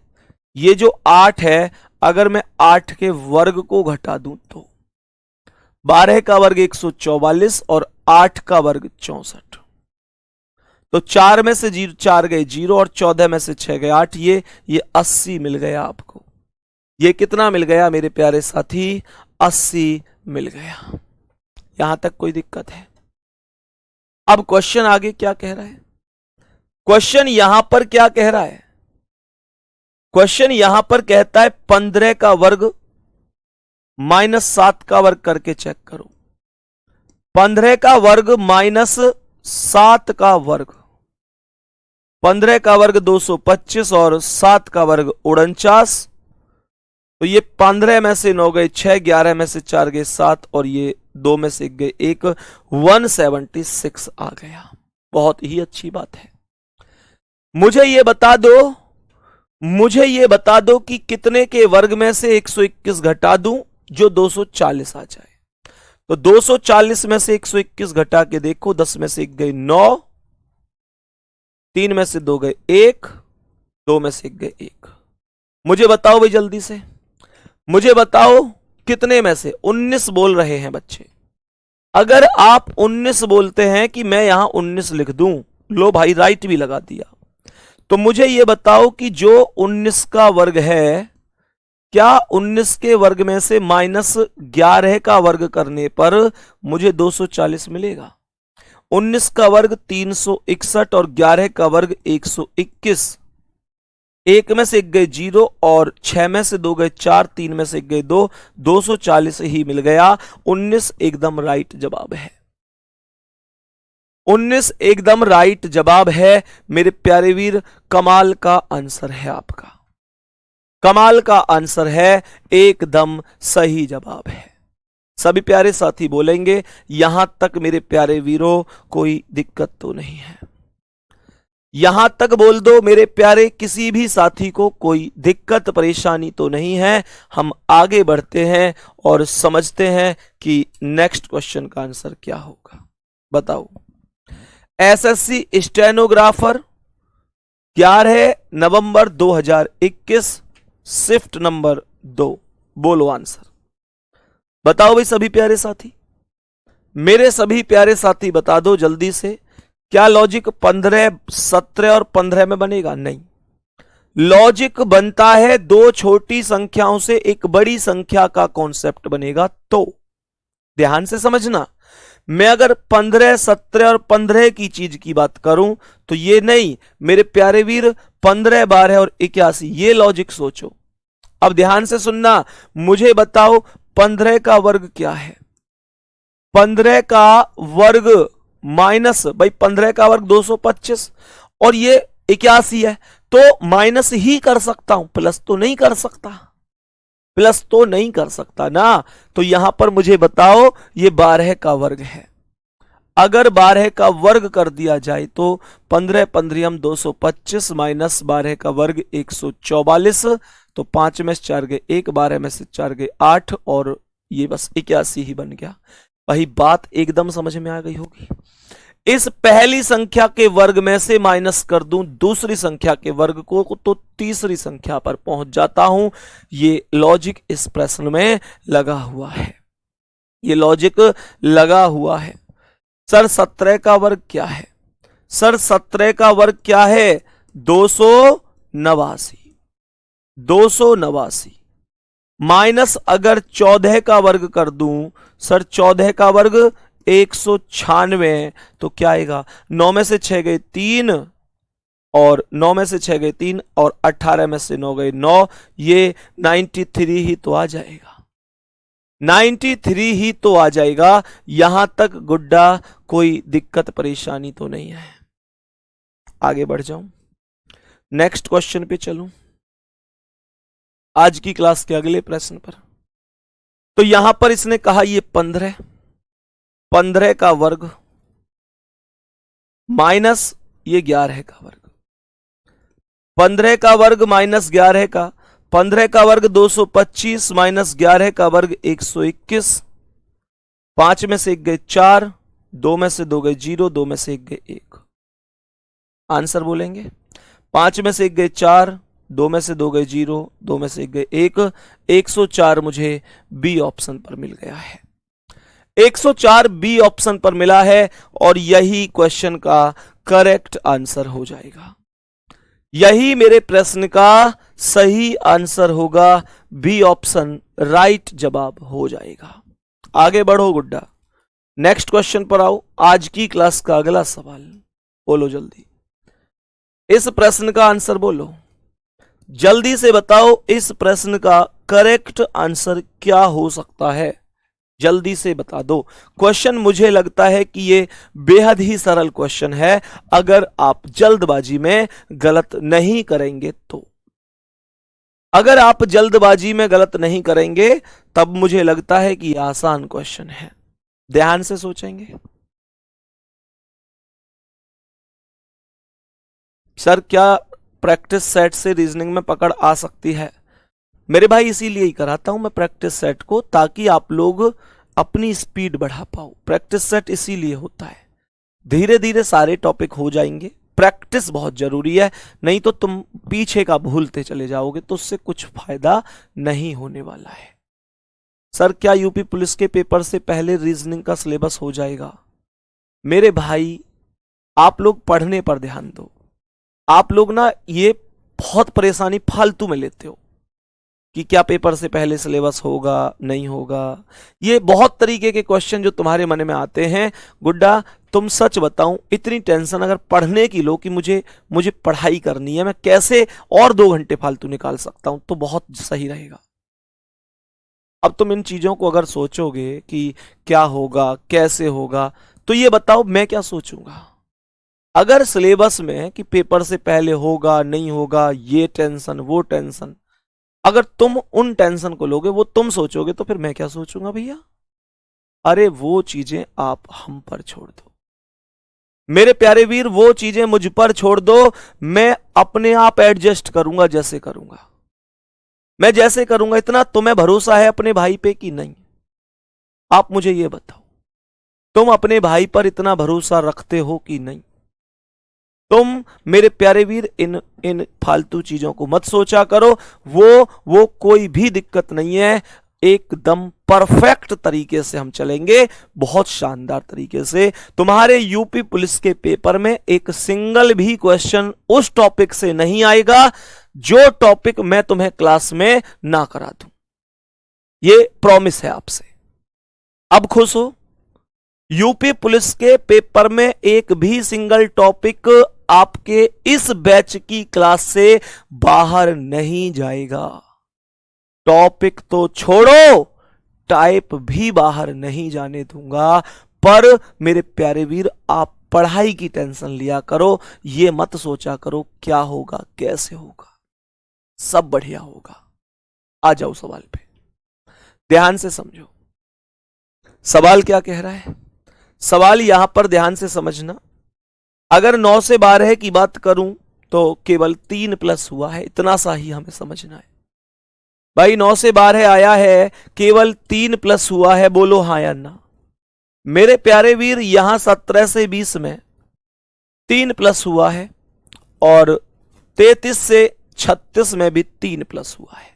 ये जो 8 है, अगर मैं 8 के वर्ग को घटा दूं तो 12 का वर्ग 144 और 8 का वर्ग 64, तो 4 में से 4 गए 0 और 14 में से 6 गए 8, ये 80 मिल गया आपको। ये कितना मिल गया मेरे प्यारे साथी? 80 मिल गया। यहां तक कोई दिक्कत है? अब क्वेश्चन आगे क्या कह रहा है? क्वेश्चन यहां पर क्या कह रहा है? क्वेश्चन यहां पर कहता है 15 का वर्ग माइनस 7 का वर्ग करके चेक करो। 15 का वर्ग माइनस 7 का वर्ग, 15 का वर्ग 225 और 7 का वर्ग 49। तो ये 15 में से 9 गए 6, 11 में से 4 गए 7 और ये 2 में से 1 गए 1, 176 आ गया। बहुत ही अच्छी बात है। मुझे ये बता दो कि कितने के वर्ग में से 121 घटा दूं जो 240 आ जाए। तो 240 में से 121 घटा के देखो, 10 में से 1 गए 9, 3 में से 2 गए 1, 2 में से 1 गए 1। मुझे बताओ भाई जल्दी से, मुझे बताओ कितने में से? 19 बोल रहे हैं बच्चे। अगर आप 19 बोलते हैं कि मैं यहां 19 लिख दूं, लो भाई राइट भी लगा दिया, तो मुझे यह बताओ कि जो 19 का वर्ग है, क्या 19 के वर्ग में से माइनस 11 का वर्ग करने पर मुझे 240 मिलेगा? 19 का वर्ग 361 और 11 का वर्ग 121। 1 में से 1 गए 0 और 6 में से 2 गए 4, 3 में से 1 गए 2, 240 ही मिल गया। 19 एकदम राइट जवाब है। 19 एकदम राइट जवाब है मेरे प्यारे वीर। कमाल का आंसर है आपका, कमाल का आंसर है, एकदम सही जवाब है। सभी प्यारे साथी बोलेंगे यहां तक मेरे प्यारे वीरों कोई दिक्कत तो नहीं है? यहां तक बोल दो मेरे प्यारे, किसी भी साथी को कोई दिक्कत परेशानी तो नहीं है। हम आगे बढ़ते हैं और समझते हैं कि नेक्स्ट क्वेश्चन का आंसर क्या होगा। बताओ। एसएससी स्टेनोग्राफर 11 नवंबर 2021, शिफ्ट नंबर 2। बोलो आंसर। बताओ भाई सभी प्यारे साथी, मेरे सभी प्यारे साथी बता दो जल्दी से। क्या लॉजिक 15, 17 और 15 में बनेगा? नहीं, लॉजिक बनता है दो छोटी संख्याओं से एक बड़ी संख्या का कॉन्सेप्ट बनेगा। तो ध्यान से समझना, मैं अगर 15, 17 और 15 की चीज की बात करूं तो ये नहीं मेरे प्यारे वीर 15, 12 और 81, ये लॉजिक सोचो। अब ध्यान से सुनना, मुझे बताओ 15 का वर्ग क्या है? 15 का वर्ग माइनस, भाई 15 का वर्ग 225 और ये 81 है, तो माइनस ही कर सकता हूं, प्लस तो नहीं कर सकता, प्लस तो नहीं कर सकता ना। तो यहां पर मुझे बताओ ये 12 का वर्ग है। अगर 12 का वर्ग कर दिया जाए तो 15 15 225 माइनस 12 का वर्ग 144, तो 5 में से 4 गए 1, 12 में से 4 गए 8 और ये बस 81 ही बन गया। वही बात एकदम समझ में आ गई होगी। इस पहली संख्या के वर्ग में से माइनस कर दूं दूसरी संख्या के वर्ग को, तो तीसरी संख्या पर पहुंच जाता हूं। ये लॉजिक इस प्रश्न में लगा हुआ है, ये लॉजिक लगा हुआ है। सर 17 का वर्ग क्या है? सर 17 का वर्ग क्या है? 289। 289 माइनस अगर 14 का वर्ग कर दूं, सर 14 का वर्ग 196, तो क्या आएगा? 9 में से 6 गए 3 और 9 में से 6 गए 3 और 18 में से 9 गए 9, ये 93 ही तो आ जाएगा। 93 ही तो आ जाएगा। यहां तक गुड्डा कोई दिक्कत परेशानी तो नहीं है। आगे बढ़ जाऊं, नेक्स्ट क्वेश्चन पे चलूं, आज की क्लास के अगले प्रश्न पर। तो यहां पर इसने कहा ये 15, 15 का वर्ग माइनस ये 11 का वर्ग, 15 का वर्ग माइनस 11 का, 15 का वर्ग 225 माइनस 11 का वर्ग 121, 5 में से 1 गए 4, 2 में से 2 गए 0, 2 में से 1 गए 1। आंसर बोलेंगे। 5 में से 1 गए 4, 2 में से 2 गए 0, 2 में से 1 गए 1, 104 मुझे बी ऑप्शन पर मिल गया है। 104 बी ऑप्शन पर मिला है और यही क्वेश्चन का करेक्ट आंसर हो जाएगा। यही मेरे प्रश्न का सही आंसर होगा बी ऑप्शन, राइट जवाब हो जाएगा। आगे बढ़ो गुड्डा, नेक्स्ट क्वेश्चन पर आओ। आज की क्लास का अगला सवाल, बोलो जल्दी, इस प्रश्न का आंसर बोलो, जल्दी से बताओ इस प्रश्न का करेक्ट आंसर क्या हो सकता है, जल्दी से बता दो। क्वेश्चन मुझे लगता है कि ये बेहद ही सरल क्वेश्चन है, अगर आप जल्दबाजी में गलत नहीं करेंगे तो। अगर आप जल्दबाजी में गलत नहीं करेंगे तब मुझे लगता है कि आसान क्वेश्चन है। ध्यान से सोचेंगे। सर क्या प्रैक्टिस सेट से रीजनिंग में पकड़ आ सकती है? मेरे भाई इसीलिए ही कराता हूं मैं प्रैक्टिस सेट को, ताकि आप लोग अपनी स्पीड बढ़ा पाओ। प्रैक्टिस सेट इसीलिए होता है, धीरे धीरे सारे टॉपिक हो जाएंगे। प्रैक्टिस बहुत जरूरी है, नहीं तो तुम पीछे का भूलते चले जाओगे, तो उससे कुछ फायदा नहीं होने वाला है। सर क्या यूपी पुलिस के पेपर से पहले रीजनिंग का सिलेबस हो जाएगा? मेरे भाई आप लोग पढ़ने पर ध्यान दो। आप लोग ना ये बहुत परेशानी फालतू में लेते हो कि क्या पेपर से पहले सिलेबस होगा नहीं होगा। ये बहुत तरीके के क्वेश्चन जो तुम्हारे मन में आते हैं गुड्डा, तुम सच बताऊं इतनी टेंशन अगर पढ़ने की लो कि मुझे पढ़ाई करनी है, मैं कैसे और 2 घंटे फालतू निकाल सकता हूं, तो बहुत सही रहेगा। अब तुम इन चीजों को अगर सोचोगे कि क्या होगा कैसे होगा, तो ये बताओ मैं क्या सोचूंगा। अगर सिलेबस में कि पेपर से पहले होगा नहीं होगा, ये टेंशन वो टेंशन, अगर तुम उन टेंशन को लोगे, वो तुम सोचोगे, तो फिर मैं क्या सोचूंगा भैया। अरे वो चीजें आप हम पर छोड़ दो मेरे प्यारे वीर, वो चीजें मुझ पर छोड़ दो। मैं अपने आप एडजस्ट करूंगा, जैसे करूंगा मैं जैसे करूंगा। इतना तुम्हें भरोसा है अपने भाई पे कि नहीं? आप मुझे ये बताओ, तुम अपने भाई पर इतना भरोसा रखते हो कि नहीं? तुम मेरे प्यारे वीर इन फालतू चीजों को मत सोचा करो। वो कोई भी दिक्कत नहीं है, एकदम परफेक्ट तरीके से हम चलेंगे, बहुत शानदार तरीके से। तुम्हारे यूपी पुलिस के पेपर में एक सिंगल भी क्वेश्चन उस टॉपिक से नहीं आएगा जो टॉपिक मैं तुम्हें क्लास में ना करा दूं। ये प्रॉमिस है आपसे। अब खुश हो? यूपी पुलिस के पेपर में एक भी सिंगल टॉपिक आपके इस बैच की क्लास से बाहर नहीं जाएगा। टॉपिक तो छोड़ो, टाइप भी बाहर नहीं जाने दूंगा। पर मेरे प्यारे वीर, आप पढ़ाई की टेंशन लिया करो, ये मत सोचा करो क्या होगा कैसे होगा, सब बढ़िया होगा। आ जाओ सवाल पे, ध्यान से समझो सवाल क्या कह रहा है। सवाल यहां पर ध्यान से समझना। अगर 9 से 12 की बात करूं तो केवल 3 प्लस हुआ है, इतना सा ही हमें समझना है भाई। 9 से 12 आया है, केवल 3 प्लस हुआ है, बोलो हाँ या ना। मेरे प्यारे वीर, यहां 17 से 20 में 3 प्लस हुआ है, और 33 से 36 में भी 3 प्लस हुआ है।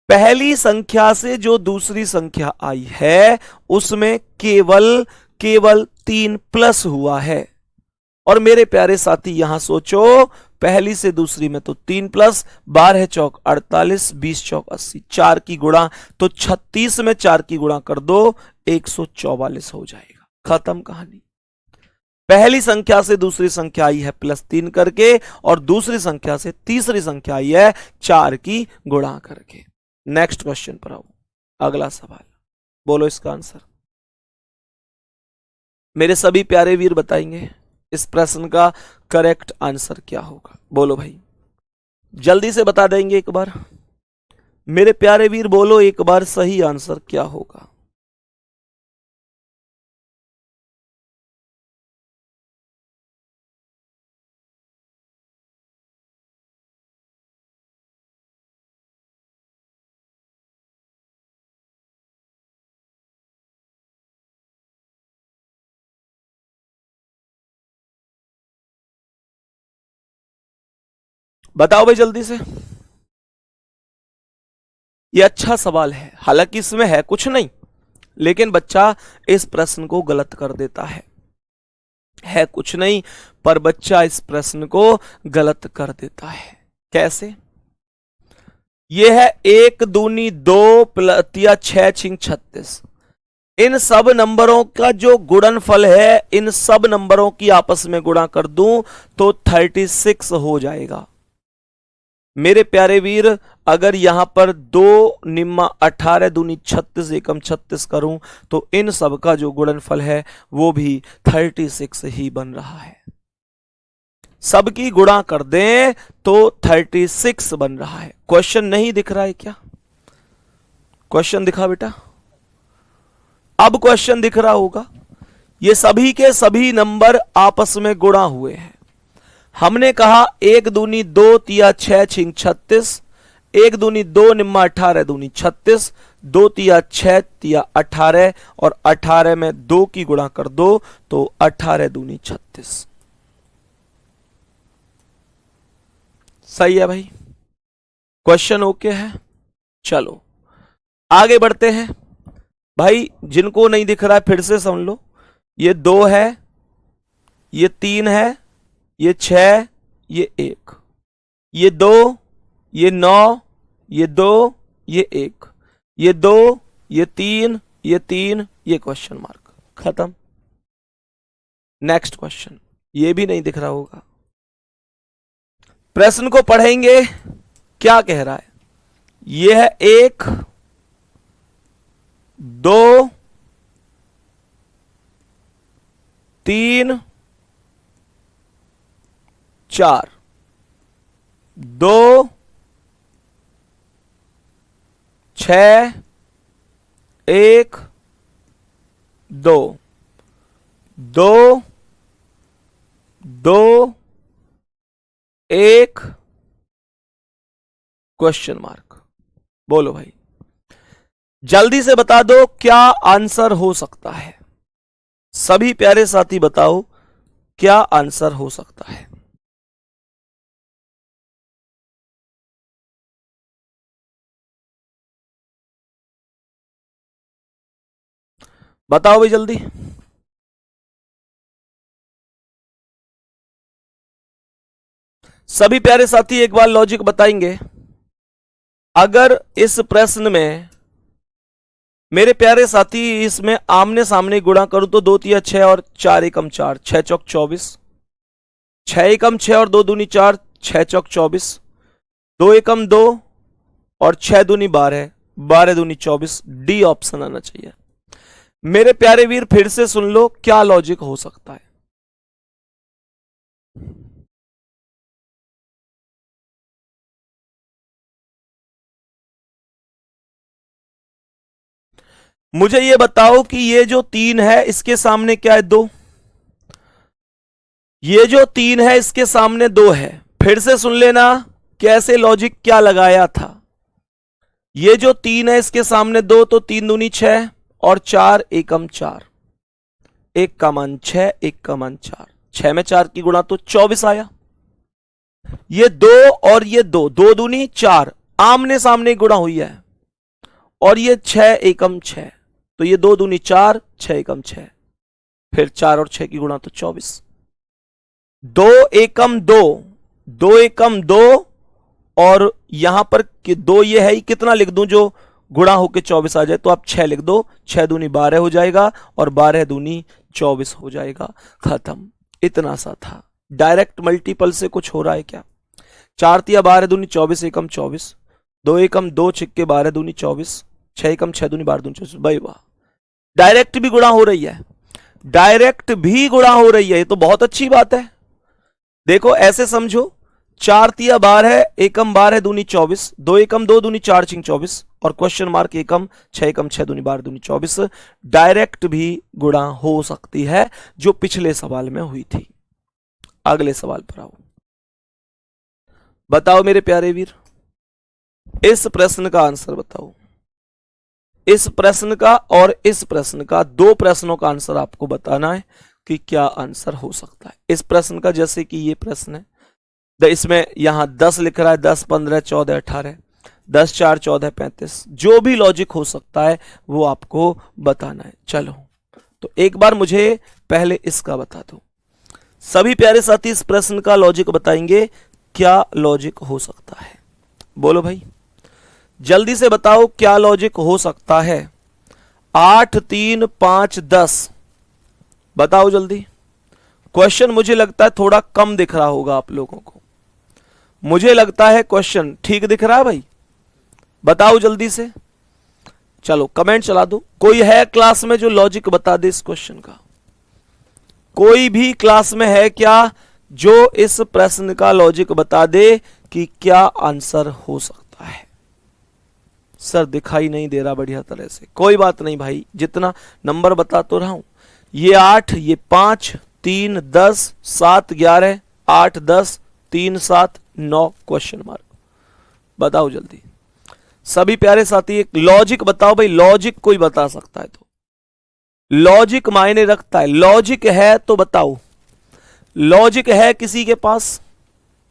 पहली संख्या से जो दूसरी संख्या आई है उसमें केवल 3 प्लस हुआ है। और मेरे प्यारे साथी यहां सोचो, पहली से दूसरी में तो 3 प्लस, 12 चौक 48, 20 चौक 80, 4 की गुणा, तो 36 में 4 की गुणा कर दो, 144 हो जाएगा। खत्म कहानी। पहली संख्या से दूसरी संख्या आई है +3 करके, और दूसरी संख्या से तीसरी संख्या आई है 4 की गुणा करके। नेक्स्ट क्वेश्चन पर आओ, अगला सवाल, बोलो इसका आंसर। मेरे सभी प्यारे वीर बताएंगे इस प्रश्न का करेक्ट आंसर क्या होगा। बोलो भाई, जल्दी से बता देंगे एक बार। मेरे प्यारे वीर बोलो एक बार, सही आंसर क्या होगा? बताओ भाई जल्दी से। ये अच्छा सवाल है, हालांकि इसमें है कुछ नहीं, लेकिन बच्चा इस प्रश्न को गलत कर देता है कुछ नहीं, पर बच्चा इस प्रश्न को गलत कर देता है। कैसे? ये है 1 दूनी 2 प्लस 6 छिंग 36। इन सब नंबरों का जो गुणनफल है, इन सब नंबरों की आपस में गुणा कर दूं तो 36 हो जाएगा। मेरे प्यारे वीर, अगर यहां पर 2 निम्मा 18 दूनी 36 एकम 36 करूं तो इन सब का जो गुणनफल है वो भी 36 ही बन रहा है। सबकी गुणा कर दें तो 36 बन रहा है। क्वेश्चन नहीं दिख रहा है क्या? क्वेश्चन दिखा बेटा? अब क्वेश्चन दिख रहा होगा। ये सभी के सभी नंबर आपस में गुणा हुए हैं। हमने कहा 1 दूनी 2 तिया 6 छिंग 36, 1 दूनी 2 निम्मा 18 दूनी 36, 2 तिया 6 तिया 18 और 18 में 2 की गुणा कर दो तो 18 दूनी 36। सही है भाई? क्वेश्चन ओके है? चलो आगे बढ़ते हैं। भाई जिनको नहीं दिख रहा है फिर से समझ लो। ये 2 है, ये 3 है, ये 6, ये 1, ये 2, ये 9, ये 2, ये 1, ये 2, ये 3, ये 3, ये क्वेश्चन मार्क। खत्म। Next question. ये भी नहीं दिख रहा होगा। प्रश्न को पढ़ेंगे, क्या कह रहा है? यह है 1 2 3 4, 2 6 1 2 2 2 1 क्वेश्चन मार्क। बोलो भाई, जल्दी से बता दो क्या आंसर हो सकता है। सभी प्यारे साथी बताओ क्या आंसर हो सकता है। बताओ भाई जल्दी। सभी प्यारे साथी एक बार लॉजिक बताएंगे। अगर इस प्रश्न में मेरे प्यारे साथी इसमें आमने सामने गुणा करूं तो 2 तिया 6 और 4 एकम 4, 6 चौक 24, 6 एकम 6 और 2 दूनी 4, 6 चौक 24, 2 एकम 2 और 6 दूनी 12, 12 दूनी 24। डी ऑप्शन आना चाहिए। मेरे प्यारे वीर फिर से सुन लो क्या लॉजिक हो सकता है। मुझे ये बताओ कि ये जो 3 है इसके सामने क्या है? 2। ये जो 3 है इसके सामने 2 है। फिर से सुन लेना कैसे लॉजिक क्या लगाया था। ये जो 3 है इसके सामने 2, तो 3 दूनी 6 और 4 एकम 4, 1 का मान 6, 1 का मान 4, 6 में 4 की गुणा तो 24 आया। ये 2 और ये 2, 2 दूनी 4 आमने सामने गुणा हुई है, और ये 6 एकम 6, तो ये 2 दूनी 4, 6 एकम 6, फिर 4 और 6 की गुणा तो 24। 2 एकम 2, 2 एकम 2, और यहां पर 2 ये है ही, कितना लिख दूं जो गुणा होके 24 आ जाए? तो आप 6 लिख दो, 6 दूनी 12 हो जाएगा और 12 दूनी 24 हो जाएगा। खत्म। इतना सा था। डायरेक्ट मल्टीपल से कुछ हो रहा है क्या? 4 तिया 12 दूनी 24 एकम 24, 2 एकम 2 छिक्के 12 दूनी 24, 6 एकम 6 दूनी 12 दूनी 24। भाई वाह, डायरेक्ट भी गुणा हो रही है, डायरेक्ट भी गुणा हो रही है। ये तो बहुत अच्छी बात है। देखो ऐसे समझो, 4 तिया 12 एकम 12 दूनी 24, 2 एकम 2 दूनी 4 छिंग 24 और क्वेश्चन मार्क एकम 6 दूनी 12 दूनी 24। डायरेक्ट भी गुणा हो सकती है, जो पिछले सवाल में हुई थी। अगले सवाल पर आओ। बताओ मेरे प्यारे वीर, इस प्रश्न का आंसर बताओ। इस प्रश्न का और इस प्रश्न का, 2 प्रश्नों का आंसर आपको बताना है कि क्या आंसर हो सकता है। इस प्रश्न का, जैसे कि ये प्रश्न है, इसमें यहां 10 लिख रहा है, 10 15 14 18, 10 4 14 35। जो भी लॉजिक हो सकता है वो आपको बताना है। चलो तो एक बार मुझे पहले इसका बता दो। सभी प्यारे साथी इस प्रश्न का लॉजिक बताएंगे। क्या लॉजिक हो सकता है? बोलो भाई, जल्दी से बताओ क्या लॉजिक हो सकता है? 8, 3, 5, 10 बताओ जल्दी। क्वेश्चन मुझे लगता है थोड़ा कम दिख रहा होगा आप लोगों को। मुझे लगता है क्वेश्चन ठीक दिख रहा है भाई, बताओ जल्दी से। चलो कमेंट चला दो। कोई है क्लास में जो लॉजिक बता दे इस क्वेश्चन का? कोई भी क्लास में है क्या जो इस प्रश्न का लॉजिक बता दे कि क्या आंसर हो सकता है? सर दिखाई नहीं दे रहा बढ़िया तरह से। कोई बात नहीं भाई, जितना नंबर बता तो रहा हूं। ये 8, ये 5, 3, 10, 7, 11, 8, 10, 3, 7, 9 क्वेश्चन मार्क। बताओ जल्दी सभी प्यारे साथी, एक लॉजिक बताओ भाई। लॉजिक कोई बता सकता है तो? लॉजिक मायने रखता है। लॉजिक है तो बताओ। लॉजिक है किसी के पास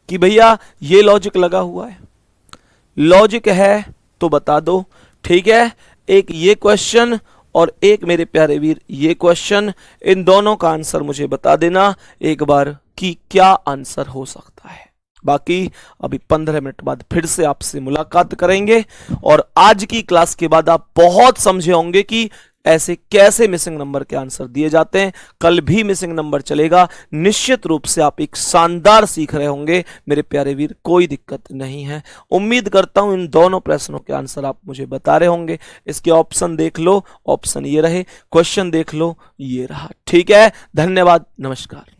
कि भैया ये लॉजिक लगा हुआ है? लॉजिक है तो बता दो। ठीक है, एक ये क्वेश्चन और एक मेरे प्यारे वीर ये क्वेश्चन, इन दोनों का आंसर मुझे बता देना एक बार कि क्या आंसर हो सकता है। बाकी अभी 15 मिनट बाद फिर से आपसे मुलाकात करेंगे और आज की क्लास के बाद आप बहुत समझे होंगे कि ऐसे कैसे मिसिंग नंबर के आंसर दिए जाते हैं। कल भी मिसिंग नंबर चलेगा। निश्चित रूप से आप एक शानदार सीख रहे होंगे मेरे प्यारे वीर, कोई दिक्कत नहीं है। उम्मीद करता हूं इन दोनों प्रश्नों के आंसर आप मुझे बता रहे होंगे। इसके ऑप्शन देख लो, ऑप्शन ये रहे, क्वेश्चन देख लो, ये रहा। ठीक है, धन्यवाद, नमस्कार।